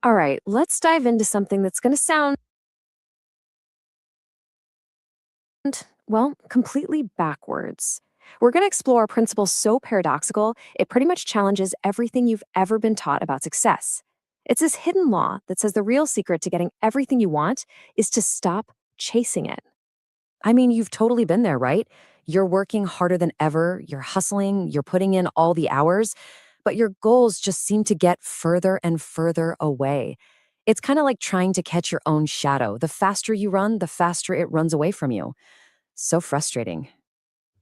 All right, let's dive into something that's going to sound, well, completely backwards. We're going to explore a principle so paradoxical, it pretty much challenges everything you've ever been taught about success. It's this hidden law that says the real secret to getting everything you want is to stop chasing it. I mean, you've totally been there, right? You're working harder than ever, you're hustling, you're putting in all the hours, but your goals just seem to get further and further away. It's kind of like trying to catch your own shadow. The faster you run, the faster it runs away from you. So frustrating.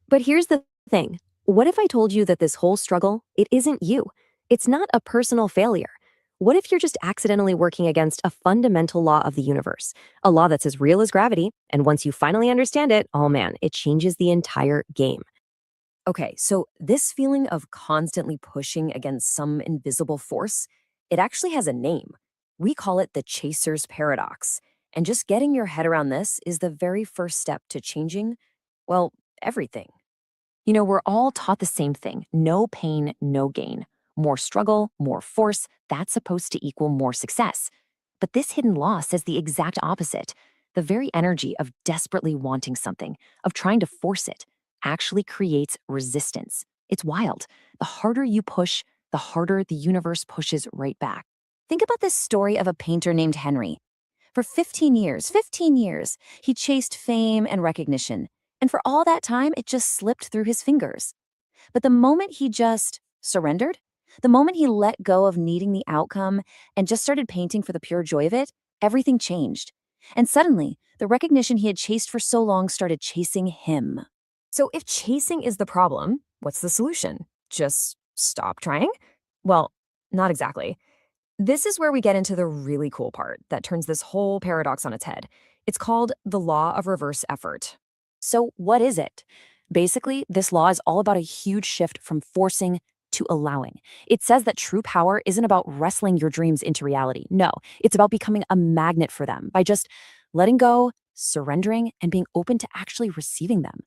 But here's the thing. What if I told you that this whole struggle, it isn't you? It's not a personal failure. What if you're just accidentally working against a fundamental law of the universe? A law that's as real as gravity, and once you finally understand it, oh man, it changes the entire game. Okay, so this feeling of constantly pushing against some invisible force, it actually has a name. We call it the chaser's paradox. And just getting your head around this is the very first step to changing, well, everything. We're all taught the same thing: no pain, no gain. More struggle, more force, that's supposed to equal more success. But this hidden law says the exact opposite. The very energy of desperately wanting something, of trying to force it, actually creates resistance. It's wild. The harder you push, the harder the universe pushes right back. Think about this story of a painter named Henry. For 15 years, he chased fame and recognition. And for all that time, it just slipped through his fingers. But the moment he just surrendered, the moment he let go of needing the outcome and just started painting for the pure joy of it, everything changed. And suddenly, the recognition he had chased for so long started chasing him. So if chasing is the problem, what's the solution? Just stop trying? Well, not exactly. This is where we get into the really cool part that turns this whole paradox on its head. It's called the law of reverse effort. So, what is it? Basically, this law is all about a huge shift from forcing to allowing. It says that true power isn't about wrestling your dreams into reality. No, it's about becoming a magnet for them by just letting go, surrendering, and being open to actually receiving them.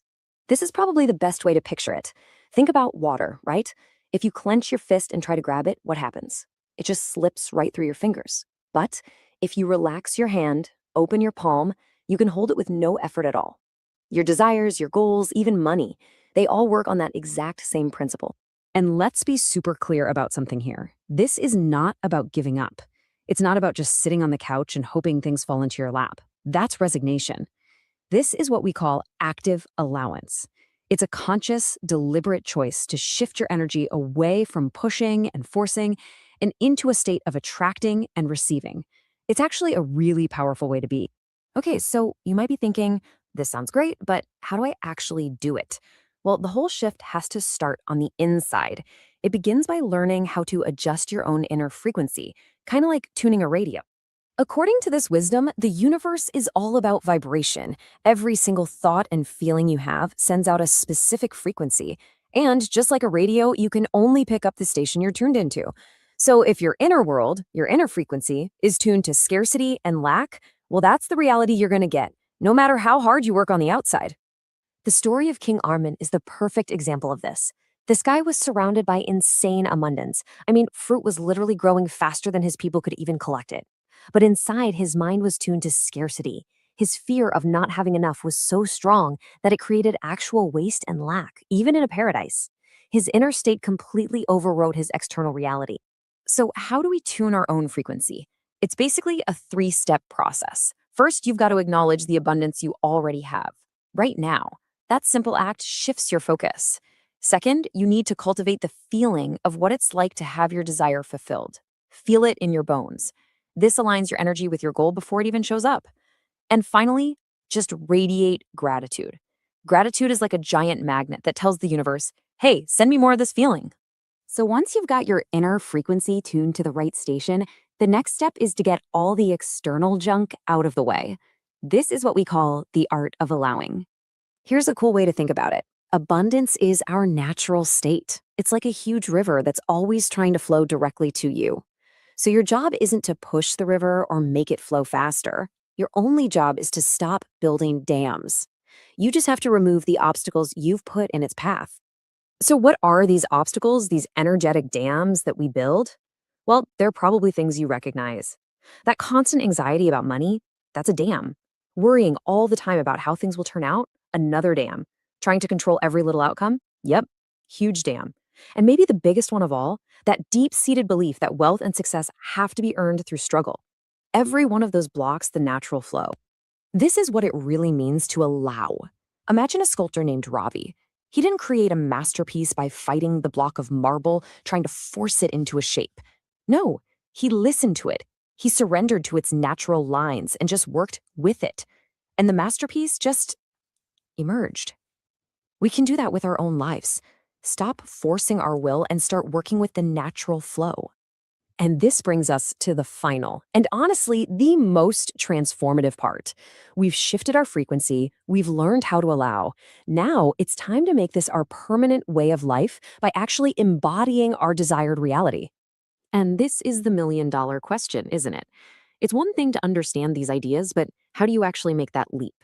This is probably the best way to picture it. Think about water, right? If you clench your fist and try to grab it, what happens? It just slips right through your fingers. But if you relax your hand, open your palm, you can hold it with no effort at all. Your desires, your goals, even money, they all work on that exact same principle. And let's be super clear about something here. This is not about giving up. It's not about just sitting on the couch and hoping things fall into your lap. That's resignation. This is what we call active allowance. It's a conscious, deliberate choice to shift your energy away from pushing and forcing and into a state of attracting and receiving. It's actually a really powerful way to be. Okay, so you might be thinking, this sounds great, but how do I actually do it? Well, the whole shift has to start on the inside. It begins by learning how to adjust your own inner frequency, kind of like tuning a radio. According to this wisdom, the universe is all about vibration. Every single thought and feeling you have sends out a specific frequency. And just like a radio, you can only pick up the station you're tuned into. So if your inner world, your inner frequency, is tuned to scarcity and lack, well, that's the reality you're going to get, no matter how hard you work on the outside. The story of King Armin is the perfect example of this. This guy was surrounded by insane abundance. I mean, fruit was literally growing faster than his people could even collect it. But inside, his mind was tuned to scarcity. His fear of not having enough was so strong that it created actual waste and lack, even in a paradise. His inner state completely overrode his external reality. So, how do we tune our own frequency? It's basically a three-step process. First, you've got to acknowledge the abundance you already have, right now. That simple act shifts your focus. Second, you need to cultivate the feeling of what it's like to have your desire fulfilled. Feel it in your bones. This aligns your energy with your goal before it even shows up. And finally, just radiate gratitude. Gratitude is like a giant magnet that tells the universe, hey, send me more of this feeling. So once you've got your inner frequency tuned to the right station, the next step is to get all the external junk out of the way. This is what we call the art of allowing. Here's a cool way to think about it. Abundance is our natural state. It's like a huge river that's always trying to flow directly to you. So your job isn't to push the river or make it flow faster. Your only job is to stop building dams. You just have to remove the obstacles you've put in its path. So what are these obstacles, these energetic dams that we build? Well, they're probably things you recognize. That constant anxiety about money, that's a dam. Worrying all the time about how things will turn out, another dam. Trying to control every little outcome, yep, huge dam. And maybe the biggest one of all, that deep seated belief that wealth and success have to be earned through struggle. Every one of those blocks the natural flow. This is what it really means to allow. Imagine a sculptor named Ravi. He didn't create a masterpiece by fighting the block of marble, trying to force it into a shape. No, he listened to it. He surrendered to its natural lines and just worked with it. And the masterpiece just emerged. We can do that with our own lives. Stop forcing our will and start working with the natural flow. And this brings us to the final, and honestly, the most transformative part. We've shifted our frequency, we've learned how to allow. Now it's time to make this our permanent way of life by actually embodying our desired reality. And this is the million-dollar question, isn't it? It's one thing to understand these ideas, but how do you actually make that leap?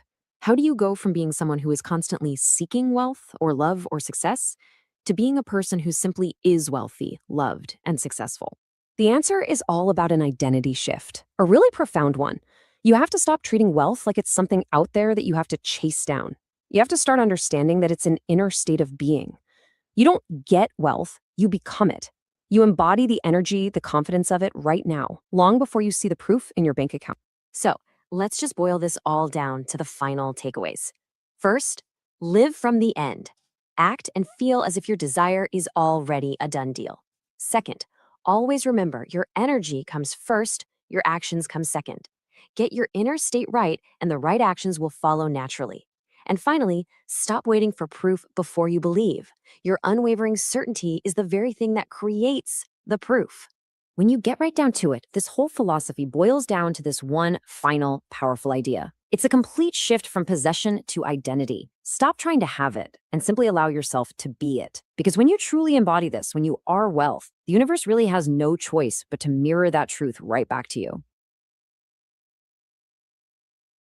How do you go from being someone who is constantly seeking wealth or love or success to being a person who simply is wealthy, loved, and successful? The answer is all about an identity shift, a really profound one. You have to stop treating wealth like it's something out there that you have to chase down. You have to start understanding that it's an inner state of being. You don't get wealth, you become it. You embody the energy, the confidence of it right now, long before you see the proof in your bank account. So, let's just boil this all down to the final takeaways. First, live from the end. Act and feel as if your desire is already a done deal. Second, always remember your energy comes first, your actions come second. Get your inner state right, and the right actions will follow naturally. And finally, stop waiting for proof before you believe. Your unwavering certainty is the very thing that creates the proof. When you get right down to it, this whole philosophy boils down to this one final powerful idea. It's a complete shift from possession to identity. Stop trying to have it and simply allow yourself to be it. Because when you truly embody this, when you are wealth, the universe really has no choice but to mirror that truth right back to you.